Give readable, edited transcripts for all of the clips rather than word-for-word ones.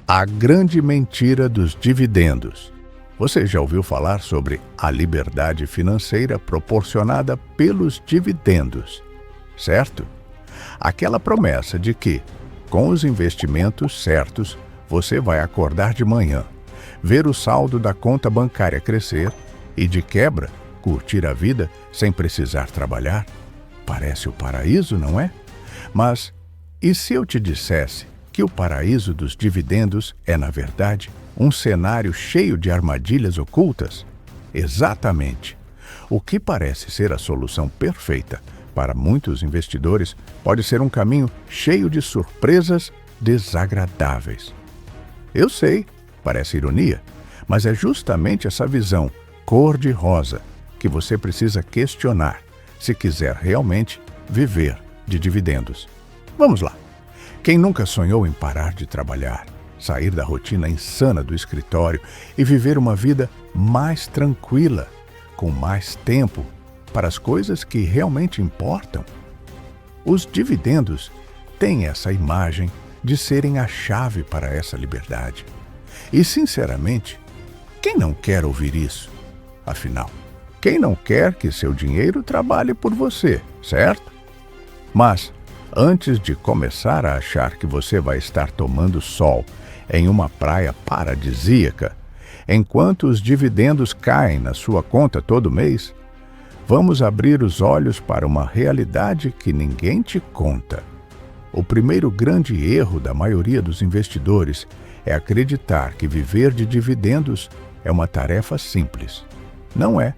A grande mentira dos dividendos. Você já ouviu falar sobre a liberdade financeira proporcionada pelos dividendos, certo? Aquela promessa de que, com os investimentos certos, você vai acordar de manhã, ver o saldo da conta bancária crescer e, de quebra, curtir a vida sem precisar trabalhar. Parece o paraíso, não é? Mas e se eu te dissesse que o paraíso dos dividendos é, na verdade, um cenário cheio de armadilhas ocultas? Exatamente. O que parece ser a solução perfeita para muitos investidores pode ser um caminho cheio de surpresas desagradáveis. Eu sei, parece ironia, mas é justamente essa visão cor-de-rosa que você precisa questionar se quiser realmente viver de dividendos. Vamos lá. Quem nunca sonhou em parar de trabalhar, sair da rotina insana do escritório e viver uma vida mais tranquila, com mais tempo para as coisas que realmente importam? Os dividendos têm essa imagem de serem a chave para essa liberdade. E, sinceramente, quem não quer ouvir isso? Afinal, quem não quer que seu dinheiro trabalhe por você, certo? Mas, antes de começar a achar que você vai estar tomando sol em uma praia paradisíaca, enquanto os dividendos caem na sua conta todo mês, vamos abrir os olhos para uma realidade que ninguém te conta. O primeiro grande erro da maioria dos investidores é acreditar que viver de dividendos é uma tarefa simples. Não é.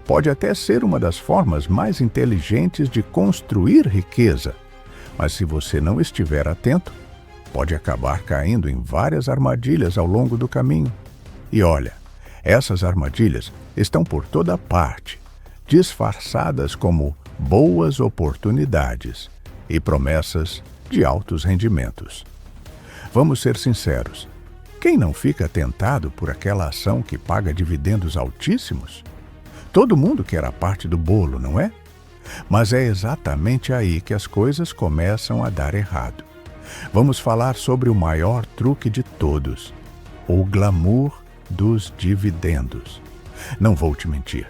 Pode até ser uma das formas mais inteligentes de construir riqueza, mas se você não estiver atento, pode acabar caindo em várias armadilhas ao longo do caminho. E olha, essas armadilhas estão por toda parte, disfarçadas como boas oportunidades e promessas de altos rendimentos. Vamos ser sinceros, quem não fica tentado por aquela ação que paga dividendos altíssimos? Todo mundo quer a parte do bolo, não é? Mas é exatamente aí que as coisas começam a dar errado. Vamos falar sobre o maior truque de todos, o glamour dos dividendos. Não vou te mentir,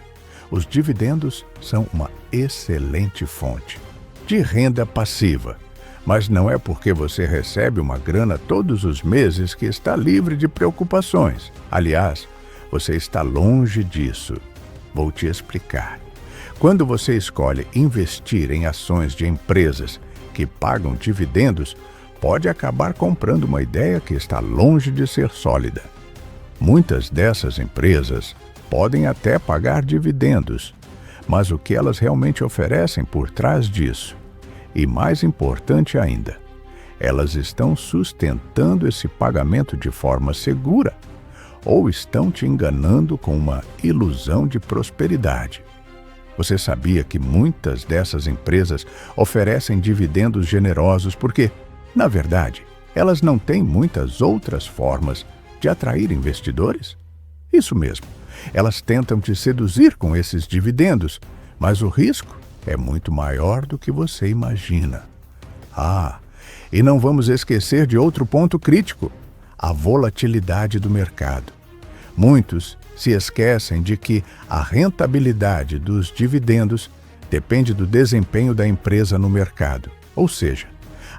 os dividendos são uma excelente fonte de renda passiva, mas não é porque você recebe uma grana todos os meses que está livre de preocupações. Aliás, você está longe disso. Vou te explicar. Quando você escolhe investir em ações de empresas que pagam dividendos, pode acabar comprando uma ideia que está longe de ser sólida. Muitas dessas empresas podem até pagar dividendos, mas o que elas realmente oferecem por trás disso? E mais importante ainda, elas estão sustentando esse pagamento de forma segura ou estão te enganando com uma ilusão de prosperidade? Você sabia que muitas dessas empresas oferecem dividendos generosos porque, na verdade, elas não têm muitas outras formas de atrair investidores? Isso mesmo, elas tentam te seduzir com esses dividendos, mas o risco é muito maior do que você imagina. E não vamos esquecer de outro ponto crítico, a volatilidade do mercado. Muitos se esquecem de que a rentabilidade dos dividendos depende do desempenho da empresa no mercado. Ou seja,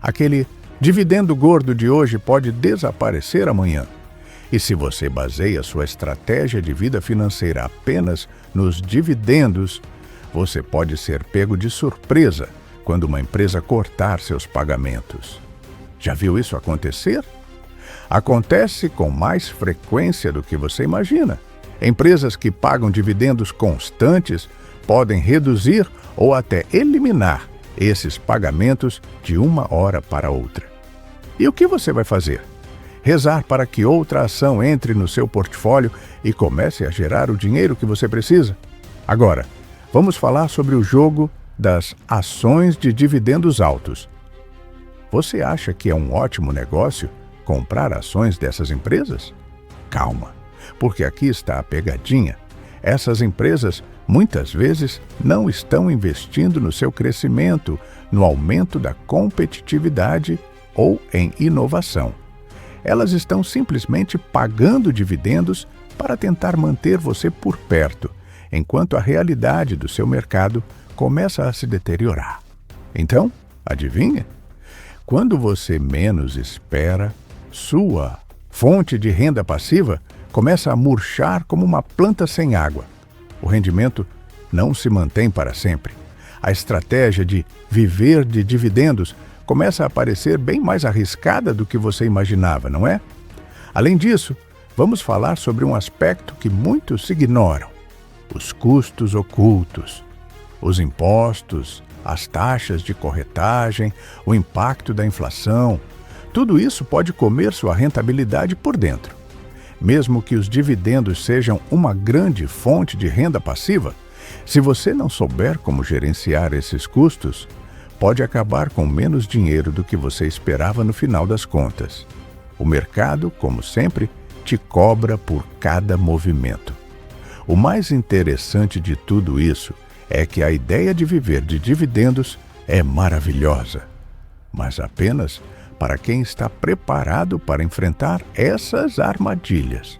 aquele dividendo gordo de hoje pode desaparecer amanhã. E se você baseia sua estratégia de vida financeira apenas nos dividendos, você pode ser pego de surpresa quando uma empresa cortar seus pagamentos. Já viu isso acontecer? Acontece com mais frequência do que você imagina. Empresas que pagam dividendos constantes podem reduzir ou até eliminar esses pagamentos de uma hora para outra. E o que você vai fazer? Rezar para que outra ação entre no seu portfólio e comece a gerar o dinheiro que você precisa? Agora, vamos falar sobre o jogo das ações de dividendos altos. Você acha que é um ótimo negócio comprar ações dessas empresas? Calma, porque aqui está a pegadinha. Essas empresas muitas vezes não estão investindo no seu crescimento, no aumento da competitividade ou em inovação. Elas estão simplesmente pagando dividendos para tentar manter você por perto, enquanto a realidade do seu mercado começa a se deteriorar. Então, adivinha? Quando você menos espera, sua fonte de renda passiva começa a murchar como uma planta sem água. O rendimento não se mantém para sempre. A estratégia de viver de dividendos começa a parecer bem mais arriscada do que você imaginava, não é? Além disso, vamos falar sobre um aspecto que muitos ignoram: os custos ocultos, os impostos, as taxas de corretagem, o impacto da inflação. Tudo isso pode comer sua rentabilidade por dentro. Mesmo que os dividendos sejam uma grande fonte de renda passiva, se você não souber como gerenciar esses custos, pode acabar com menos dinheiro do que você esperava no final das contas. O mercado, como sempre, te cobra por cada movimento. O mais interessante de tudo isso é que a ideia de viver de dividendos é maravilhosa, mas apenas para quem está preparado para enfrentar essas armadilhas.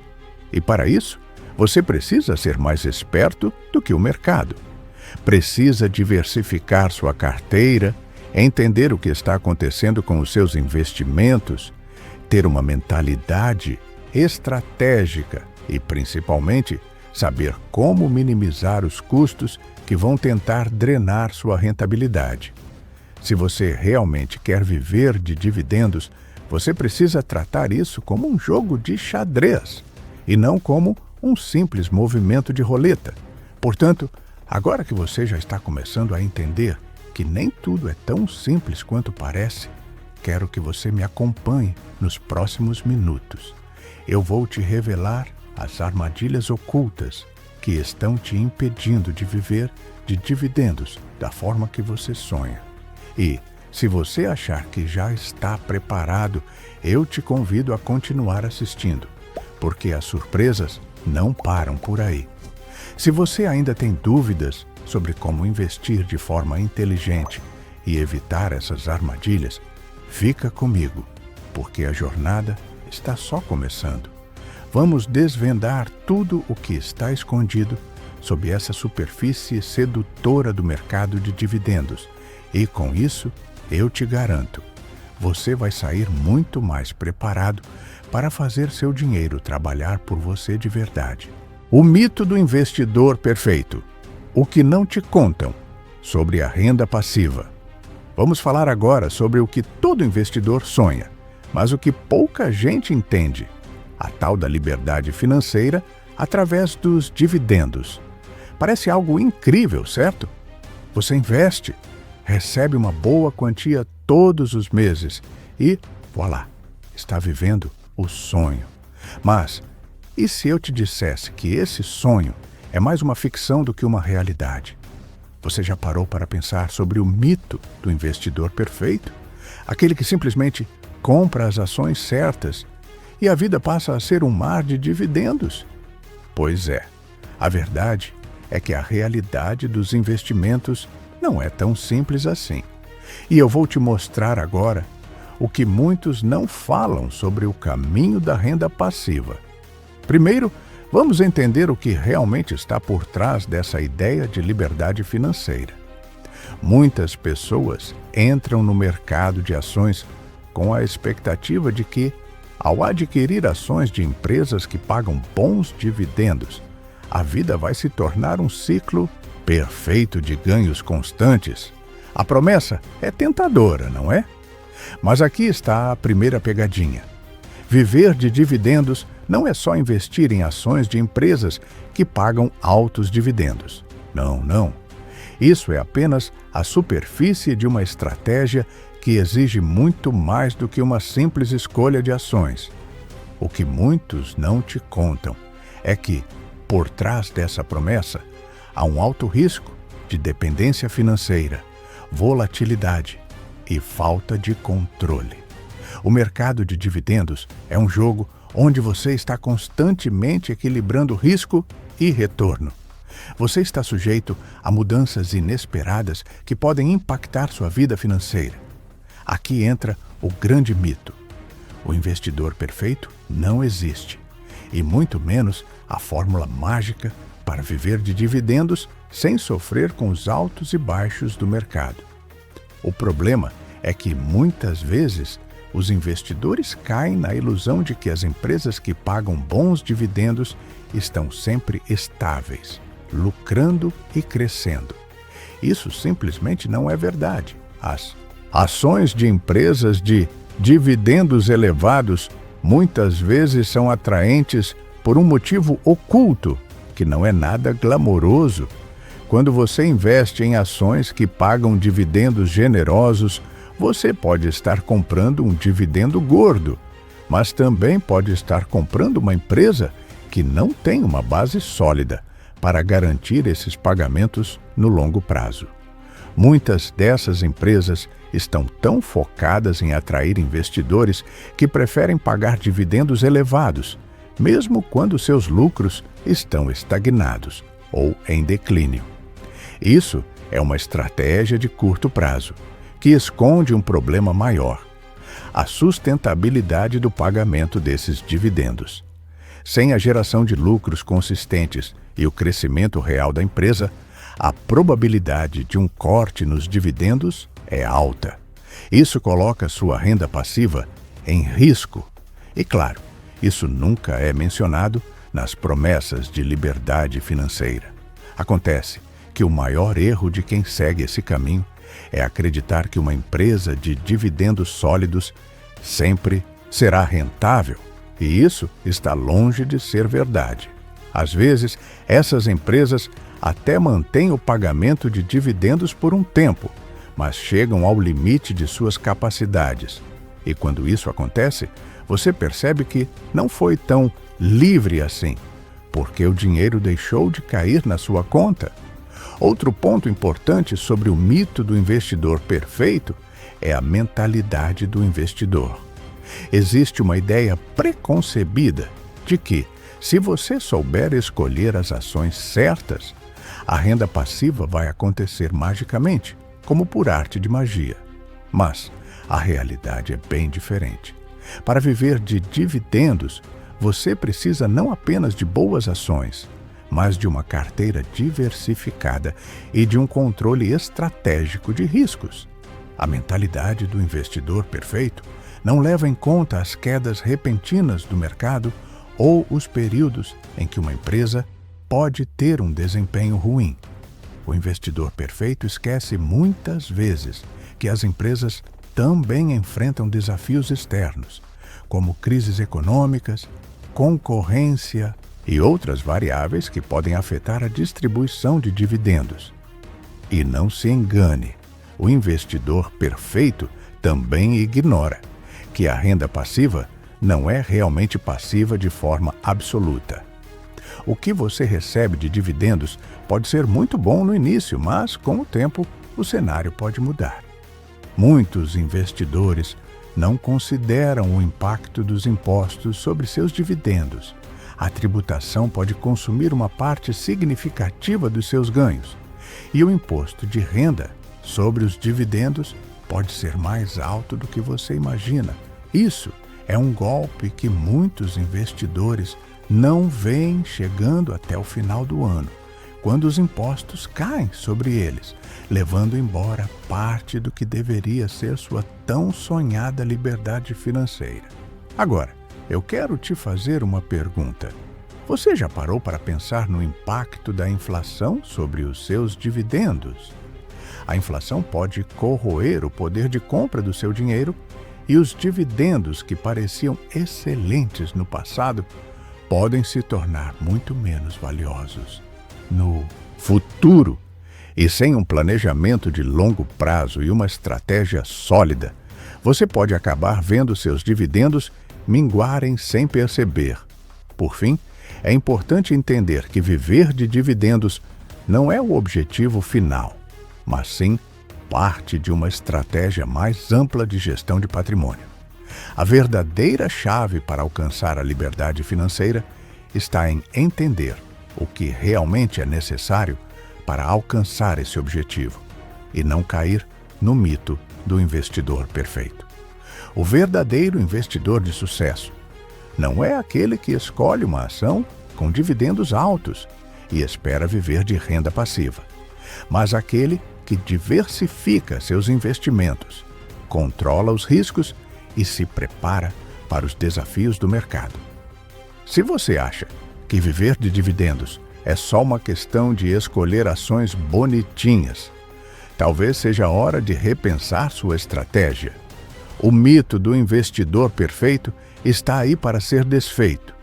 E para isso, você precisa ser mais esperto do que o mercado. Precisa diversificar sua carteira, entender o que está acontecendo com os seus investimentos, ter uma mentalidade estratégica e, principalmente, saber como minimizar os custos que vão tentar drenar sua rentabilidade. Se você realmente quer viver de dividendos, você precisa tratar isso como um jogo de xadrez e não como um simples movimento de roleta. Portanto, agora que você já está começando a entender que nem tudo é tão simples quanto parece, quero que você me acompanhe nos próximos minutos. Eu vou te revelar as armadilhas ocultas que estão te impedindo de viver de dividendos da forma que você sonha. E, se você achar que já está preparado, eu te convido a continuar assistindo, porque as surpresas não param por aí. Se você ainda tem dúvidas sobre como investir de forma inteligente e evitar essas armadilhas, fica comigo, porque a jornada está só começando. Vamos desvendar tudo o que está escondido sob essa superfície sedutora do mercado de dividendos. E com isso, eu te garanto, você vai sair muito mais preparado para fazer seu dinheiro trabalhar por você de verdade. O mito do investidor perfeito. O que não te contam sobre a renda passiva. Vamos falar agora sobre o que todo investidor sonha, mas o que pouca gente entende: a tal da liberdade financeira através dos dividendos. Parece algo incrível, certo? Você investe, recebe uma boa quantia todos os meses e, voilá, está vivendo o sonho. Mas, e se eu te dissesse que esse sonho é mais uma ficção do que uma realidade? Você já parou para pensar sobre o mito do investidor perfeito? Aquele que simplesmente compra as ações certas e a vida passa a ser um mar de dividendos? Pois é, a verdade é que a realidade dos investimentos não é tão simples assim. E eu vou te mostrar agora o que muitos não falam sobre o caminho da renda passiva. Primeiro, vamos entender o que realmente está por trás dessa ideia de liberdade financeira. Muitas pessoas entram no mercado de ações com a expectativa de que, ao adquirir ações de empresas que pagam bons dividendos, a vida vai se tornar um ciclo perfeito de ganhos constantes. A promessa é tentadora, não é? Mas aqui está a primeira pegadinha. Viver de dividendos não é só investir em ações de empresas que pagam altos dividendos. Não, não. Isso é apenas a superfície de uma estratégia que exige muito mais do que uma simples escolha de ações. O que muitos não te contam é que, por trás dessa promessa, há um alto risco de dependência financeira, volatilidade e falta de controle. O mercado de dividendos é um jogo onde você está constantemente equilibrando risco e retorno. Você está sujeito a mudanças inesperadas que podem impactar sua vida financeira. Aqui entra o grande mito. O investidor perfeito não existe, e muito menos a fórmula mágica para viver de dividendos sem sofrer com os altos e baixos do mercado. O problema é que, muitas vezes, os investidores caem na ilusão de que as empresas que pagam bons dividendos estão sempre estáveis, lucrando e crescendo. Isso simplesmente não é verdade. As ações de empresas de dividendos elevados muitas vezes são atraentes por um motivo oculto, que não é nada glamouroso. Quando você investe em ações que pagam dividendos generosos, você pode estar comprando um dividendo gordo, mas também pode estar comprando uma empresa que não tem uma base sólida para garantir esses pagamentos no longo prazo. Muitas dessas empresas estão tão focadas em atrair investidores que preferem pagar dividendos elevados, mesmo quando seus lucros estão estagnados ou em declínio. Isso é uma estratégia de curto prazo, que esconde um problema maior: a sustentabilidade do pagamento desses dividendos. Sem a geração de lucros consistentes e o crescimento real da empresa, a probabilidade de um corte nos dividendos é alta. Isso coloca sua renda passiva em risco. E claro, isso nunca é mencionado nas promessas de liberdade financeira. Acontece que o maior erro de quem segue esse caminho é acreditar que uma empresa de dividendos sólidos sempre será rentável, e isso está longe de ser verdade. Às vezes, essas empresas até mantêm o pagamento de dividendos por um tempo, mas chegam ao limite de suas capacidades. E quando isso acontece, você percebe que não foi tão livre assim, porque o dinheiro deixou de cair na sua conta. Outro ponto importante sobre o mito do investidor perfeito é a mentalidade do investidor. Existe uma ideia preconcebida de que, se você souber escolher as ações certas, a renda passiva vai acontecer magicamente, como por arte de magia. Mas a realidade é bem diferente. Para viver de dividendos, você precisa não apenas de boas ações, mas de uma carteira diversificada e de um controle estratégico de riscos. A mentalidade do investidor perfeito não leva em conta as quedas repentinas do mercado ou os períodos em que uma empresa pode ter um desempenho ruim. O investidor perfeito esquece muitas vezes que as empresas também enfrentam desafios externos, como crises econômicas, concorrência e outras variáveis que podem afetar a distribuição de dividendos. E não se engane, o investidor perfeito também ignora que a renda passiva não é realmente passiva de forma absoluta. O que você recebe de dividendos pode ser muito bom no início, mas com o tempo o cenário pode mudar. Muitos investidores não consideram o impacto dos impostos sobre seus dividendos. A tributação pode consumir uma parte significativa dos seus ganhos, e o imposto de renda sobre os dividendos pode ser mais alto do que você imagina. Isso é um golpe que muitos investidores não veem chegando até o final do ano, quando os impostos caem sobre eles, levando embora parte do que deveria ser sua tão sonhada liberdade financeira. Agora, eu quero te fazer uma pergunta. Você já parou para pensar no impacto da inflação sobre os seus dividendos? A inflação pode corroer o poder de compra do seu dinheiro, e os dividendos que pareciam excelentes no passado podem se tornar muito menos valiosos no futuro. E sem um planejamento de longo prazo e uma estratégia sólida, você pode acabar vendo seus dividendos minguarem sem perceber. Por fim, é importante entender que viver de dividendos não é o objetivo final, mas sim parte de uma estratégia mais ampla de gestão de patrimônio. A verdadeira chave para alcançar a liberdade financeira está em entender o que realmente é necessário para alcançar esse objetivo e não cair no mito do investidor perfeito. O verdadeiro investidor de sucesso não é aquele que escolhe uma ação com dividendos altos e espera viver de renda passiva, mas aquele que diversifica seus investimentos, controla os riscos e se prepara para os desafios do mercado. Se você acha que viver de dividendos é só uma questão de escolher ações bonitinhas, talvez seja a hora de repensar sua estratégia. O mito do investidor perfeito está aí para ser desfeito,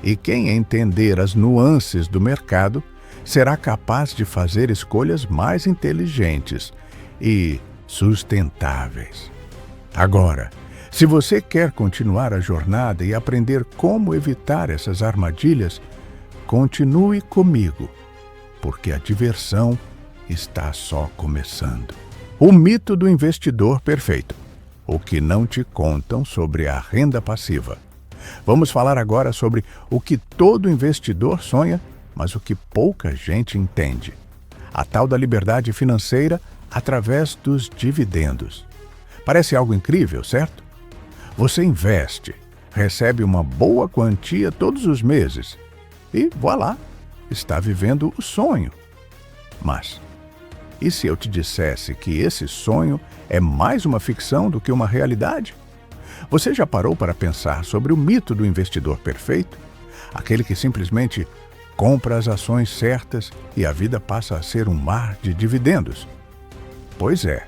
e quem entender as nuances do mercado será capaz de fazer escolhas mais inteligentes e sustentáveis. Agora, se você quer continuar a jornada e aprender como evitar essas armadilhas, continue comigo, porque a diversão está só começando. O mito do investidor perfeito. O que não te contam sobre a renda passiva. Vamos falar agora sobre o que todo investidor sonha, mas o que pouca gente entende. A tal da liberdade financeira através dos dividendos. Parece algo incrível, certo? Você investe, recebe uma boa quantia todos os meses e, voilá, está vivendo o sonho. Mas, e se eu te dissesse que esse sonho é mais uma ficção do que uma realidade? Você já parou para pensar sobre o mito do investidor perfeito? Aquele que simplesmente compra as ações certas e a vida passa a ser um mar de dividendos. Pois é.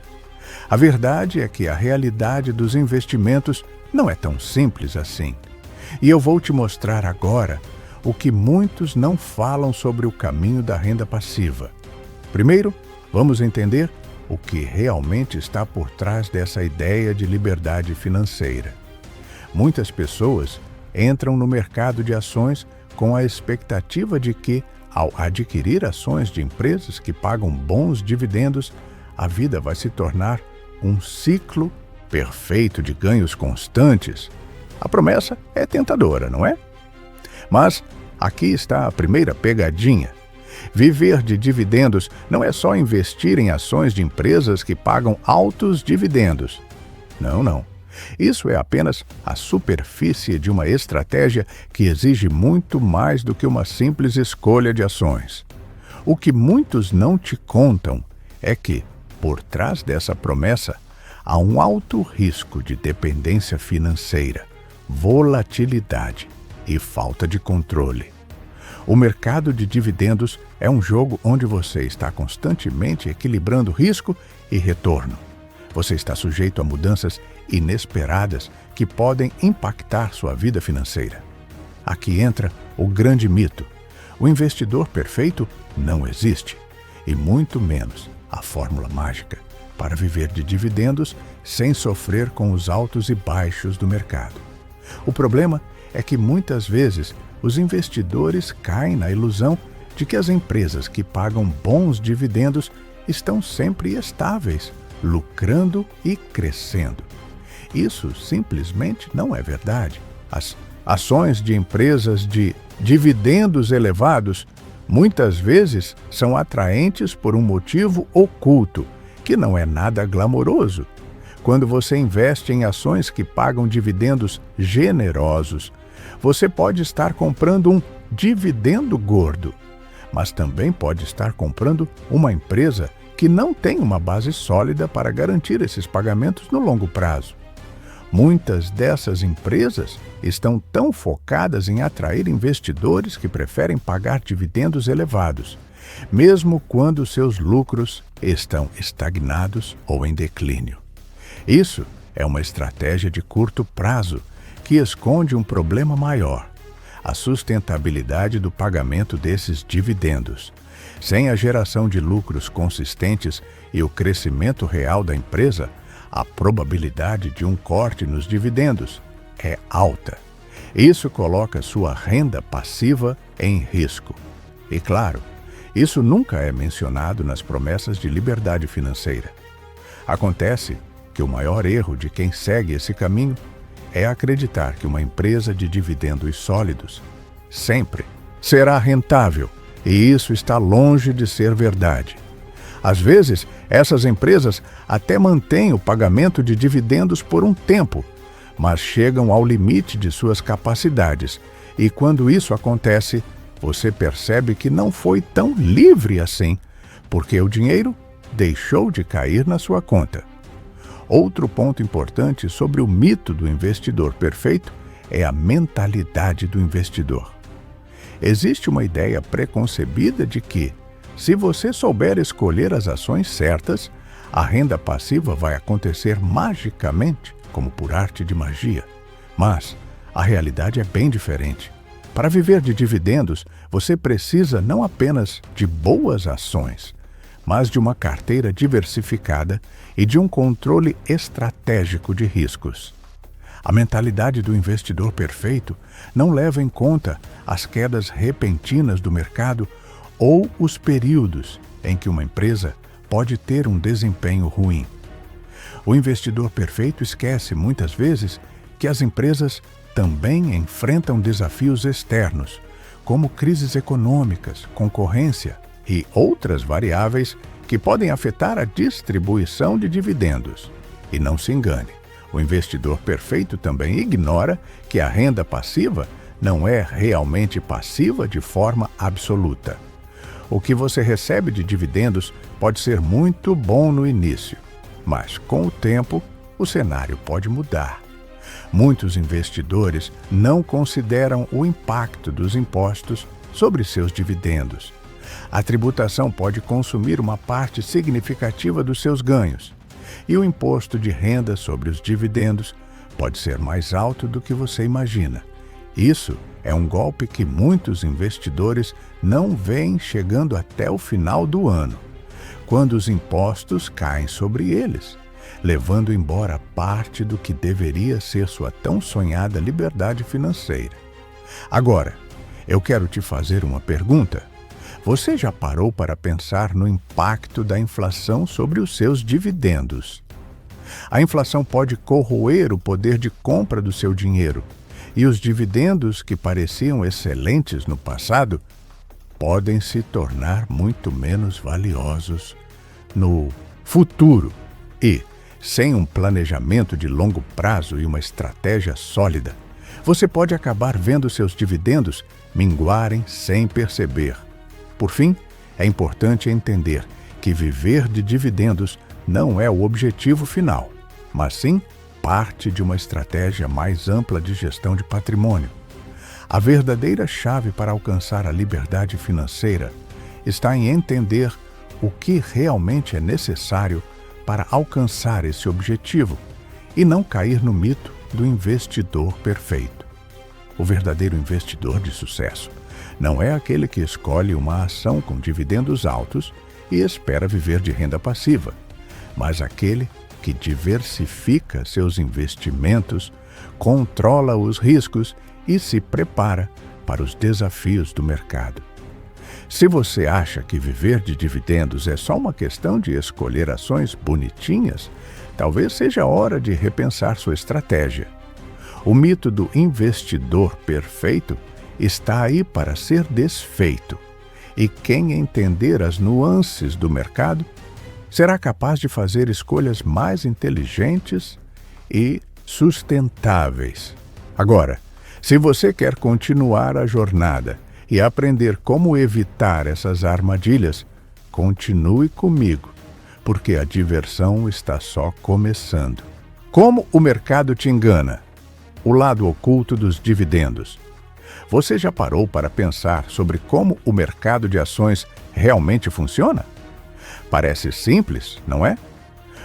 A verdade é que a realidade dos investimentos não é tão simples assim. E eu vou te mostrar agora o que muitos não falam sobre o caminho da renda passiva. Primeiro, vamos entender o que realmente está por trás dessa ideia de liberdade financeira. Muitas pessoas entram no mercado de ações com a expectativa de que, ao adquirir ações de empresas que pagam bons dividendos, a vida vai se tornar um ciclo perfeito de ganhos constantes. A promessa é tentadora, não é? Mas aqui está a primeira pegadinha. Viver de dividendos não é só investir em ações de empresas que pagam altos dividendos. Não. Isso é apenas a superfície de uma estratégia que exige muito mais do que uma simples escolha de ações. O que muitos não te contam é que, por trás dessa promessa, há um alto risco de dependência financeira, volatilidade e falta de controle. O mercado de dividendos é um jogo onde você está constantemente equilibrando risco e retorno. Você está sujeito a mudanças inesperadas que podem impactar sua vida financeira. Aqui entra o grande mito. O investidor perfeito não existe, e muito menos a fórmula mágica para viver de dividendos sem sofrer com os altos e baixos do mercado. O problema é que muitas vezes os investidores caem na ilusão de que as empresas que pagam bons dividendos estão sempre estáveis, lucrando e crescendo. Isso simplesmente não é verdade. As ações de empresas de dividendos elevados muitas vezes são atraentes por um motivo oculto, que não é nada glamouroso. Quando você investe em ações que pagam dividendos generosos, você pode estar comprando um dividendo gordo, mas também pode estar comprando uma empresa que não tem uma base sólida para garantir esses pagamentos no longo prazo. Muitas dessas empresas estão tão focadas em atrair investidores que preferem pagar dividendos elevados, mesmo quando seus lucros estão estagnados ou em declínio. Isso é uma estratégia de curto prazo que esconde um problema maior: a sustentabilidade do pagamento desses dividendos. Sem a geração de lucros consistentes e o crescimento real da empresa, a probabilidade de um corte nos dividendos é alta. Isso coloca sua renda passiva em risco. E claro, isso nunca é mencionado nas promessas de liberdade financeira. Acontece que o maior erro de quem segue esse caminho é acreditar que uma empresa de dividendos sólidos sempre será rentável, e isso está longe de ser verdade. Às vezes, essas empresas até mantêm o pagamento de dividendos por um tempo, mas chegam ao limite de suas capacidades, e quando isso acontece, você percebe que não foi tão livre assim, porque o dinheiro deixou de cair na sua conta. Outro ponto importante sobre o mito do investidor perfeito é a mentalidade do investidor. Existe uma ideia preconcebida de que, se você souber escolher as ações certas, a renda passiva vai acontecer magicamente, como por arte de magia. Mas a realidade é bem diferente. Para viver de dividendos, você precisa não apenas de boas ações, mas de uma carteira diversificada e de um controle estratégico de riscos. A mentalidade do investidor perfeito não leva em conta as quedas repentinas do mercado ou os períodos em que uma empresa pode ter um desempenho ruim. O investidor perfeito esquece muitas vezes que as empresas também enfrentam desafios externos, como crises econômicas, concorrência e outras variáveis que podem afetar a distribuição de dividendos. E não se engane, o investidor perfeito também ignora que a renda passiva não é realmente passiva de forma absoluta. O que você recebe de dividendos pode ser muito bom no início, mas com o tempo o cenário pode mudar. Muitos investidores não consideram o impacto dos impostos sobre seus dividendos. A tributação pode consumir uma parte significativa dos seus ganhos, e o imposto de renda sobre os dividendos pode ser mais alto do que você imagina. Isso é um golpe que muitos investidores não veem chegando até o final do ano, quando os impostos caem sobre eles, levando embora parte do que deveria ser sua tão sonhada liberdade financeira. Agora, eu quero te fazer uma pergunta. Você já parou para pensar no impacto da inflação sobre os seus dividendos? A inflação pode corroer o poder de compra do seu dinheiro, e os dividendos que pareciam excelentes no passado podem se tornar muito menos valiosos no futuro. E, sem um planejamento de longo prazo e uma estratégia sólida, você pode acabar vendo seus dividendos minguarem sem perceber. Por fim, é importante entender que viver de dividendos não é o objetivo final, mas sim parte de uma estratégia mais ampla de gestão de patrimônio. A verdadeira chave para alcançar a liberdade financeira está em entender o que realmente é necessário para alcançar esse objetivo e não cair no mito do investidor perfeito. O verdadeiro investidor de sucesso não é aquele que escolhe uma ação com dividendos altos e espera viver de renda passiva, mas aquele que diversifica seus investimentos, controla os riscos e se prepara para os desafios do mercado. Se você acha que viver de dividendos é só uma questão de escolher ações bonitinhas, talvez seja a hora de repensar sua estratégia. O mito do investidor perfeito está aí para ser desfeito, e quem entender as nuances do mercado será capaz de fazer escolhas mais inteligentes e sustentáveis. Agora, se você quer continuar a jornada e aprender como evitar essas armadilhas, continue comigo, porque a diversão está só começando. Como o mercado te engana? O lado oculto dos dividendos. Você já parou para pensar sobre como o mercado de ações realmente funciona? Parece simples, não é?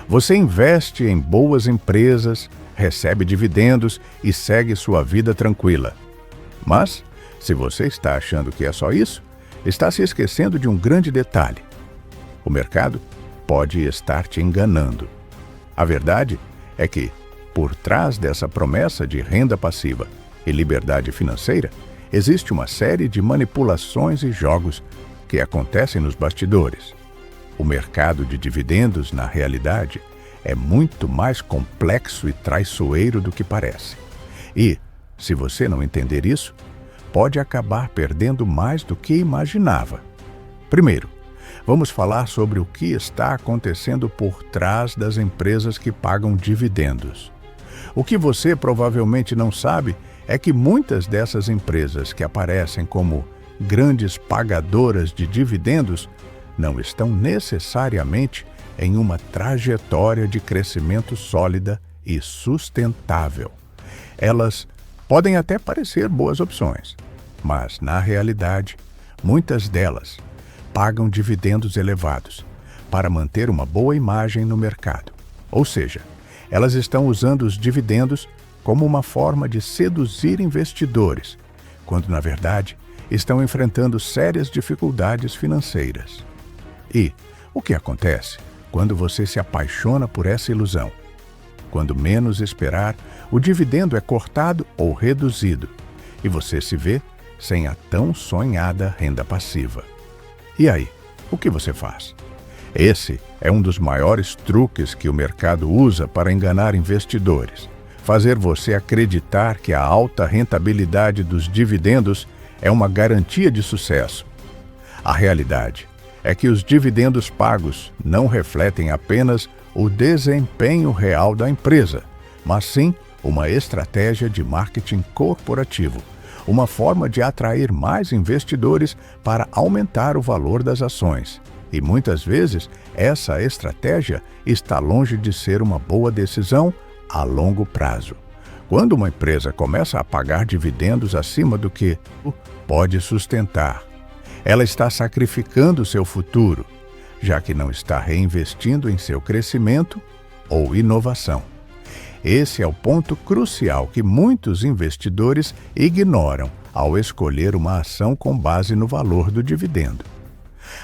Você investe em boas empresas, recebe dividendos e segue sua vida tranquila. Mas, se você está achando que é só isso, está se esquecendo de um grande detalhe. O mercado pode estar te enganando. A verdade é que, por trás dessa promessa de renda passiva e liberdade financeira, existe uma série de manipulações e jogos que acontecem nos bastidores. O mercado de dividendos, na realidade, é muito mais complexo e traiçoeiro do que parece. E, se você não entender isso, pode acabar perdendo mais do que imaginava. Primeiro, vamos falar sobre o que está acontecendo por trás das empresas que pagam dividendos. O que você provavelmente não sabe é que muitas dessas empresas que aparecem como grandes pagadoras de dividendos não estão necessariamente em uma trajetória de crescimento sólida e sustentável. Elas podem até parecer boas opções, mas, na realidade, muitas delas pagam dividendos elevados para manter uma boa imagem no mercado. Ou seja, elas estão usando os dividendos como uma forma de seduzir investidores, quando, na verdade, estão enfrentando sérias dificuldades financeiras. E o que acontece quando você se apaixona por essa ilusão? Quando menos esperar, o dividendo é cortado ou reduzido, e você se vê sem a tão sonhada renda passiva. E aí, o que você faz? Esse é um dos maiores truques que o mercado usa para enganar investidores. Fazer você acreditar que a alta rentabilidade dos dividendos é uma garantia de sucesso. A realidade é que os dividendos pagos não refletem apenas o desempenho real da empresa, mas sim uma estratégia de marketing corporativo, uma forma de atrair mais investidores para aumentar o valor das ações. E muitas vezes, essa estratégia está longe de ser uma boa decisão a longo prazo. Quando uma empresa começa a pagar dividendos acima do que pode sustentar, ela está sacrificando seu futuro, já que não está reinvestindo em seu crescimento ou inovação. Esse é o ponto crucial que muitos investidores ignoram ao escolher uma ação com base no valor do dividendo.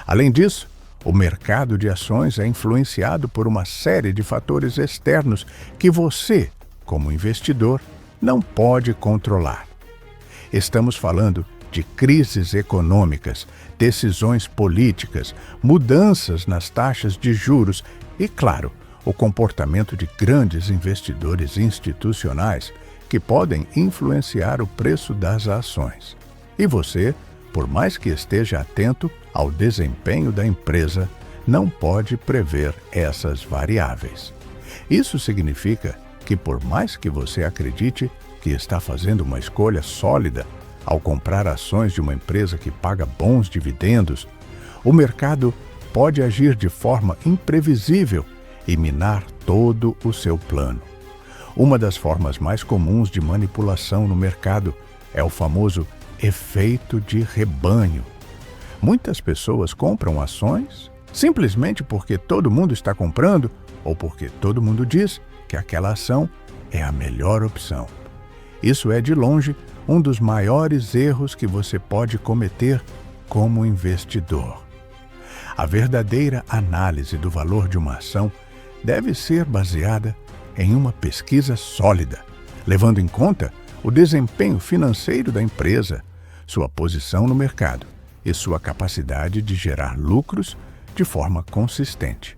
Além disso, o mercado de ações é influenciado por uma série de fatores externos que você, como investidor, não pode controlar. Estamos falando de crises econômicas, decisões políticas, mudanças nas taxas de juros e, claro, o comportamento de grandes investidores institucionais que podem influenciar o preço das ações. E você, por mais que esteja atento ao desempenho da empresa, não pode prever essas variáveis. Isso significa que, por mais que você acredite que está fazendo uma escolha sólida ao comprar ações de uma empresa que paga bons dividendos, o mercado pode agir de forma imprevisível e minar todo o seu plano. Uma das formas mais comuns de manipulação no mercado é o famoso efeito de rebanho. Muitas pessoas compram ações simplesmente porque todo mundo está comprando ou porque todo mundo diz que aquela ação é a melhor opção. Isso é, de longe, um dos maiores erros que você pode cometer como investidor. A verdadeira análise do valor de uma ação deve ser baseada em uma pesquisa sólida, levando em conta o desempenho financeiro da empresa, sua posição no mercado e sua capacidade de gerar lucros de forma consistente.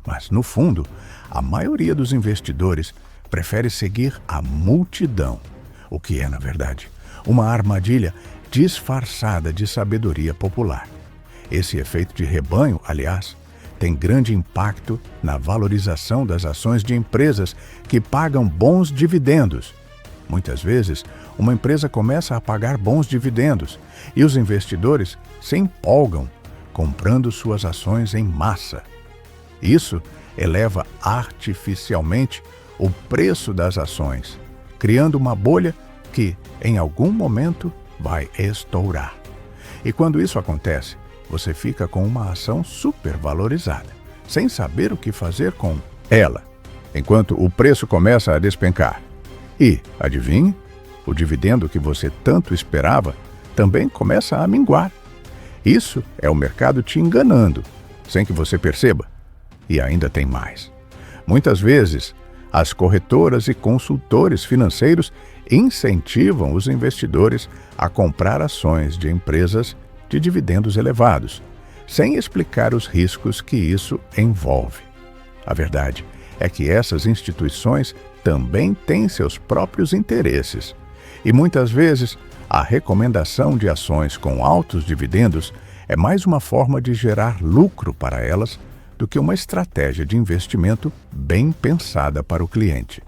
Mas, no fundo, a maioria dos investidores prefere seguir a multidão, o que é, na verdade, uma armadilha disfarçada de sabedoria popular. Esse efeito de rebanho, aliás, tem grande impacto na valorização das ações de empresas que pagam bons dividendos. Muitas vezes, uma empresa começa a pagar bons dividendos e os investidores se empolgam comprando suas ações em massa. Isso eleva artificialmente o preço das ações, criando uma bolha que, em algum momento, vai estourar. E quando isso acontece, você fica com uma ação supervalorizada, sem saber o que fazer com ela, enquanto o preço começa a despencar. E, adivinhe, o dividendo que você tanto esperava também começa a minguar. Isso é o mercado te enganando, sem que você perceba. E ainda tem mais. Muitas vezes, as corretoras e consultores financeiros incentivam os investidores a comprar ações de empresas de dividendos elevados, sem explicar os riscos que isso envolve. A verdade é que essas instituições também têm seus próprios interesses, e muitas vezes a recomendação de ações com altos dividendos é mais uma forma de gerar lucro para elas do que uma estratégia de investimento bem pensada para o cliente.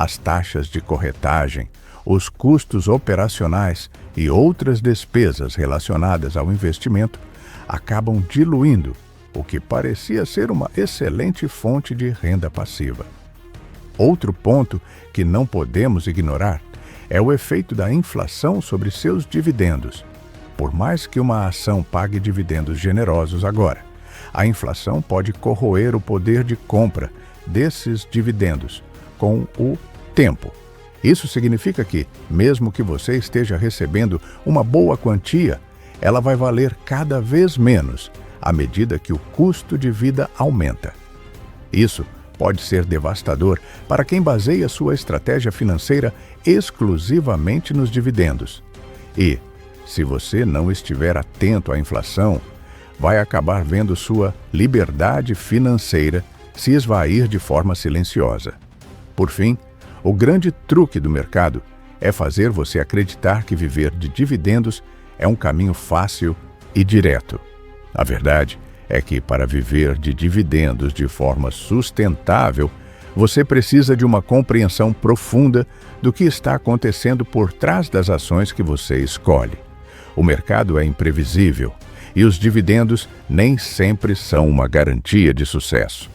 As taxas de corretagem, os custos operacionais e outras despesas relacionadas ao investimento acabam diluindo o que parecia ser uma excelente fonte de renda passiva. Outro ponto que não podemos ignorar é o efeito da inflação sobre seus dividendos. Por mais que uma ação pague dividendos generosos agora, a inflação pode corroer o poder de compra desses dividendos com o tempo. Isso significa que, mesmo que você esteja recebendo uma boa quantia, ela vai valer cada vez menos à medida que o custo de vida aumenta. Isso pode ser devastador para quem baseia sua estratégia financeira exclusivamente nos dividendos. E, se você não estiver atento à inflação, vai acabar vendo sua liberdade financeira se esvair de forma silenciosa. Por fim, o grande truque do mercado é fazer você acreditar que viver de dividendos é um caminho fácil e direto. A verdade é que, para viver de dividendos de forma sustentável, você precisa de uma compreensão profunda do que está acontecendo por trás das ações que você escolhe. O mercado é imprevisível e os dividendos nem sempre são uma garantia de sucesso.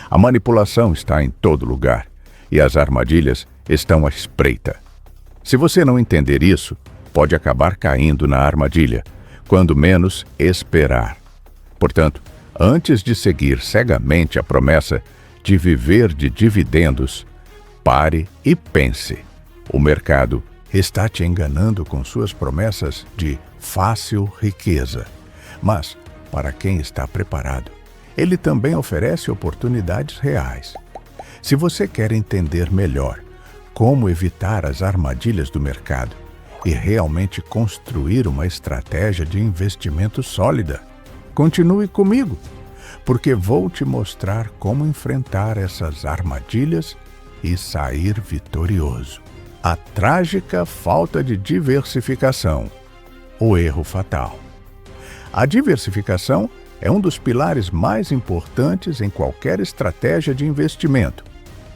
A manipulação está em todo lugar e as armadilhas estão à espreita. Se você não entender isso, pode acabar caindo na armadilha, quando menos esperar. Portanto, antes de seguir cegamente a promessa de viver de dividendos, pare e pense. O mercado está te enganando com suas promessas de fácil riqueza. Mas, para quem está preparado, ele também oferece oportunidades reais. Se você quer entender melhor como evitar as armadilhas do mercado e realmente construir uma estratégia de investimento sólida, continue comigo, porque vou te mostrar como enfrentar essas armadilhas e sair vitorioso. A trágica falta de diversificação, o erro fatal. A diversificação é um dos pilares mais importantes em qualquer estratégia de investimento,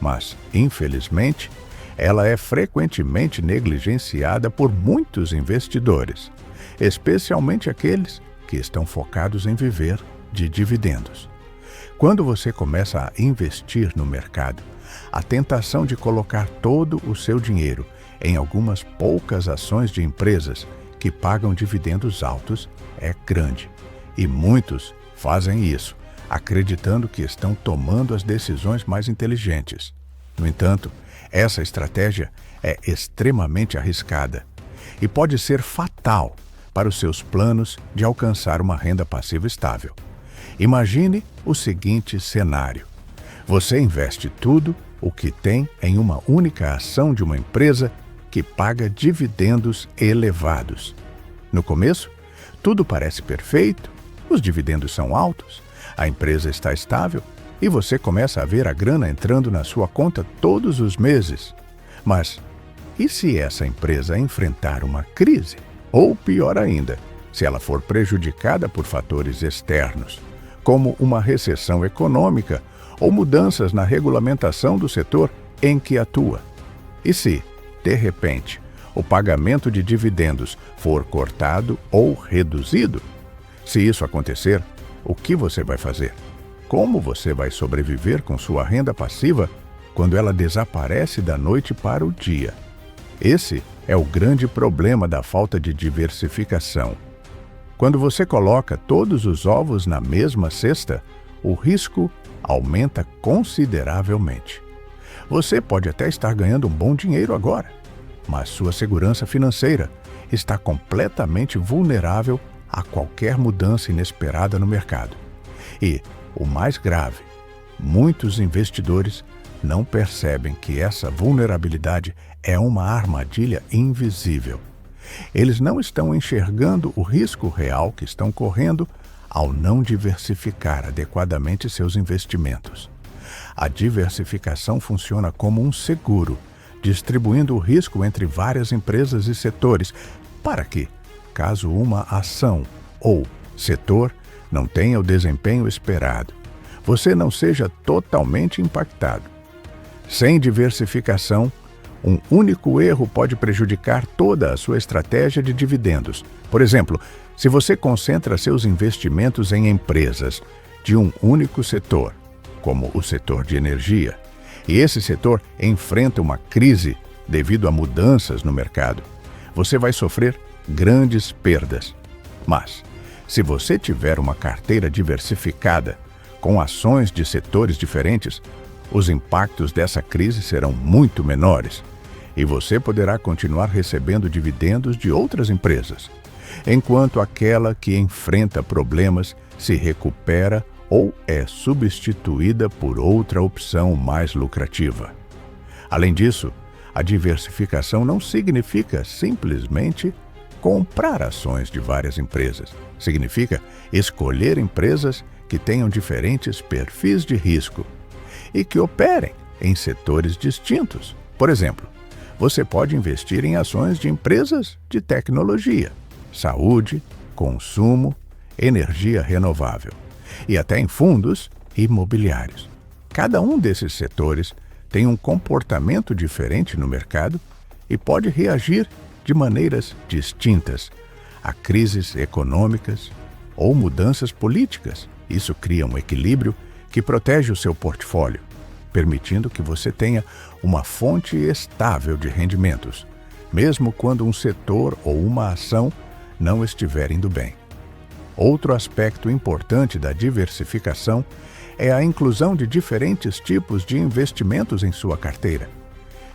mas, infelizmente, ela é frequentemente negligenciada por muitos investidores, especialmente aqueles que estão focados em viver de dividendos. Quando você começa a investir no mercado, a tentação de colocar todo o seu dinheiro em algumas poucas ações de empresas que pagam dividendos altos é grande. E muitos fazem isso, acreditando que estão tomando as decisões mais inteligentes. No entanto, essa estratégia é extremamente arriscada e pode ser fatal para os seus planos de alcançar uma renda passiva estável. Imagine o seguinte cenário: você investe tudo o que tem em uma única ação de uma empresa que paga dividendos elevados. No começo, tudo parece perfeito, os dividendos são altos, a empresa está estável e você começa a ver a grana entrando na sua conta todos os meses. Mas e se essa empresa enfrentar uma crise? Ou pior ainda, se ela for prejudicada por fatores externos, como uma recessão econômica ou mudanças na regulamentação do setor em que atua? E se, de repente, o pagamento de dividendos for cortado ou reduzido? Se isso acontecer, o que você vai fazer? Como você vai sobreviver com sua renda passiva quando ela desaparece da noite para o dia? Esse é o grande problema da falta de diversificação. Quando você coloca todos os ovos na mesma cesta, o risco aumenta consideravelmente. Você pode até estar ganhando um bom dinheiro agora, mas sua segurança financeira está completamente vulnerável a qualquer mudança inesperada no mercado. E, o mais grave, muitos investidores não percebem que essa vulnerabilidade é uma armadilha invisível. Eles não estão enxergando o risco real que estão correndo ao não diversificar adequadamente seus investimentos. A diversificação funciona como um seguro, distribuindo o risco entre várias empresas e setores, para que, caso uma ação ou setor não tenha o desempenho esperado, você não seja totalmente impactado. Sem diversificação, Um único erro pode prejudicar toda a sua estratégia de dividendos. Por exemplo, se você concentra seus investimentos em empresas de um único setor, como o setor de energia, e esse setor enfrenta uma crise devido a mudanças no mercado, você vai sofrer grandes perdas. Mas, se você tiver uma carteira diversificada, com ações de setores diferentes, os impactos dessa crise serão muito menores e você poderá continuar recebendo dividendos de outras empresas, enquanto aquela que enfrenta problemas se recupera ou é substituída por outra opção mais lucrativa. Além disso, a diversificação não significa simplesmente comprar ações de várias empresas. Significa escolher empresas que tenham diferentes perfis de risco e que operem em setores distintos. Por exemplo, você pode investir em ações de empresas de tecnologia, saúde, consumo, energia renovável e até em fundos imobiliários. Cada um desses setores tem um comportamento diferente no mercado e pode reagir de maneiras distintas a crises econômicas ou mudanças políticas. Isso cria um equilíbrio que protege o seu portfólio, permitindo que você tenha uma fonte estável de rendimentos, mesmo quando um setor ou uma ação não estiver indo bem. Outro aspecto importante da diversificação é a inclusão de diferentes tipos de investimentos em sua carteira.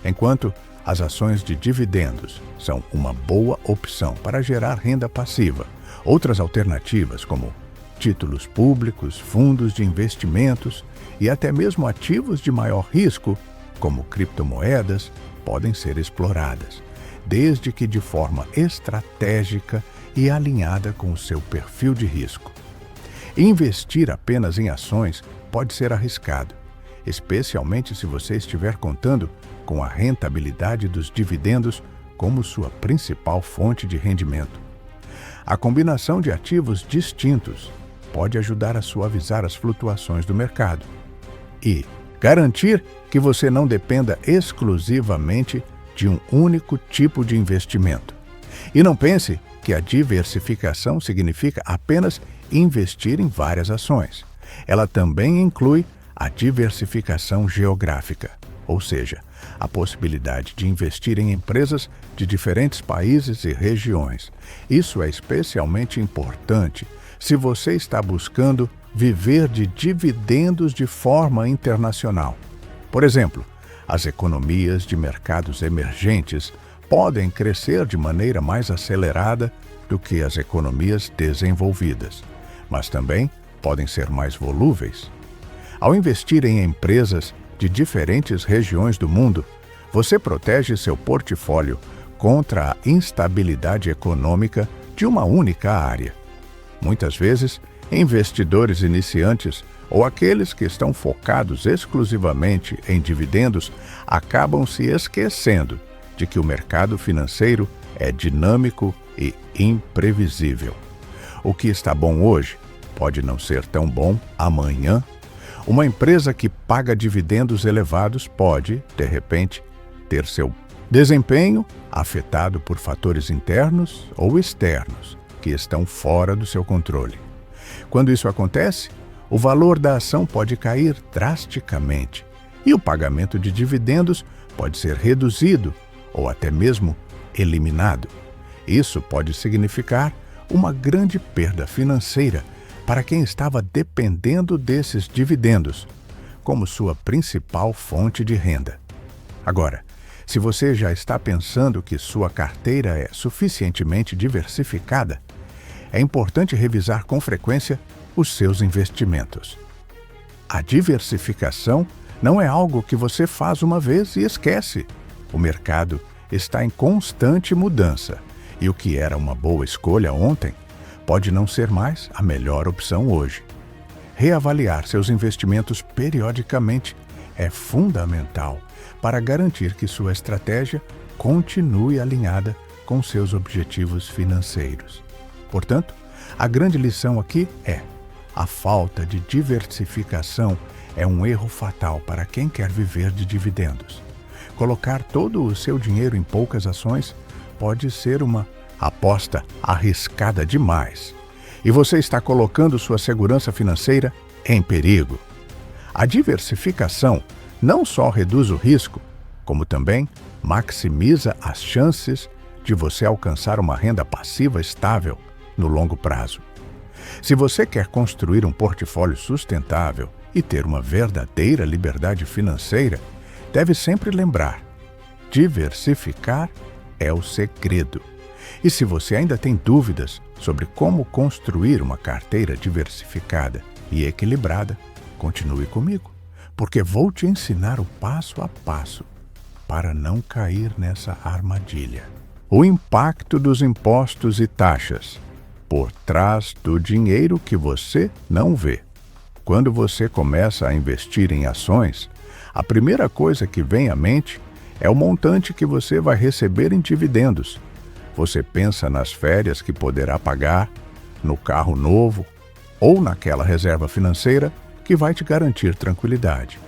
Enquanto as ações de dividendos são uma boa opção para gerar renda passiva, outras alternativas como títulos públicos, fundos de investimentos e até mesmo ativos de maior risco, como criptomoedas, podem ser exploradas, desde que de forma estratégica e alinhada com o seu perfil de risco. Investir apenas em ações pode ser arriscado, especialmente se você estiver contando com a rentabilidade dos dividendos como sua principal fonte de rendimento. A combinação de ativos distintos pode ajudar a suavizar as flutuações do mercado e garantir que você não dependa exclusivamente de um único tipo de investimento. E não pense que a diversificação significa apenas investir em várias ações. Ela também inclui a diversificação geográfica, ou seja, a possibilidade de investir em empresas de diferentes países e regiões. Isso é especialmente importante se você está buscando viver de dividendos de forma internacional. Por exemplo, as economias de mercados emergentes podem crescer de maneira mais acelerada do que as economias desenvolvidas, mas também podem ser mais volúveis. Ao investir em empresas de diferentes regiões do mundo, você protege seu portfólio contra a instabilidade econômica de uma única área. Muitas vezes, investidores iniciantes ou aqueles que estão focados exclusivamente em dividendos acabam se esquecendo de que o mercado financeiro é dinâmico e imprevisível. O que está bom hoje pode não ser tão bom amanhã. Uma empresa que paga dividendos elevados pode, de repente, ter seu desempenho afetado por fatores internos ou externos que estão fora do seu controle. Quando isso acontece, o valor da ação pode cair drasticamente e o pagamento de dividendos pode ser reduzido ou até mesmo eliminado. Isso pode significar uma grande perda financeira para quem estava dependendo desses dividendos como sua principal fonte de renda. Agora, se você já está pensando que sua carteira é suficientemente diversificada, é importante revisar com frequência os seus investimentos. A diversificação não é algo que você faz uma vez e esquece. O mercado está em constante mudança e o que era uma boa escolha ontem pode não ser mais a melhor opção hoje. Reavaliar seus investimentos periodicamente é fundamental para garantir que sua estratégia continue alinhada com seus objetivos financeiros. Portanto, a grande lição aqui é: a falta de diversificação é um erro fatal para quem quer viver de dividendos. Colocar todo o seu dinheiro em poucas ações pode ser uma aposta arriscada demais. E você está colocando sua segurança financeira em perigo. A diversificação não só reduz o risco, como também maximiza as chances de você alcançar uma renda passiva estável no longo prazo. Se você quer construir um portfólio sustentável e ter uma verdadeira liberdade financeira, deve sempre lembrar: diversificar é o segredo. E se você ainda tem dúvidas sobre como construir uma carteira diversificada e equilibrada, continue comigo, porque vou te ensinar o passo a passo para não cair nessa armadilha. O impacto dos impostos e taxas por trás do dinheiro que você não vê. Quando você começa a investir em ações, a primeira coisa que vem à mente é o montante que você vai receber em dividendos. Você pensa nas férias que poderá pagar, no carro novo ou naquela reserva financeira que vai te garantir tranquilidade.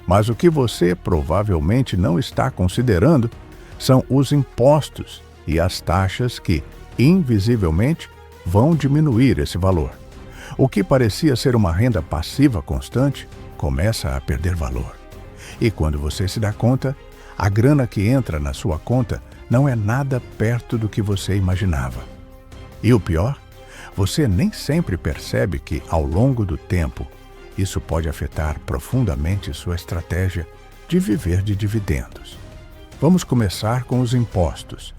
Mas o que você provavelmente não está considerando são os impostos e as taxas que, invisivelmente, vão diminuir esse valor. O que parecia ser uma renda passiva constante começa a perder valor. E quando você se dá conta, a grana que entra na sua conta não é nada perto do que você imaginava. E o pior, você nem sempre percebe que, ao longo do tempo, isso pode afetar profundamente sua estratégia de viver de dividendos. Vamos começar com os impostos.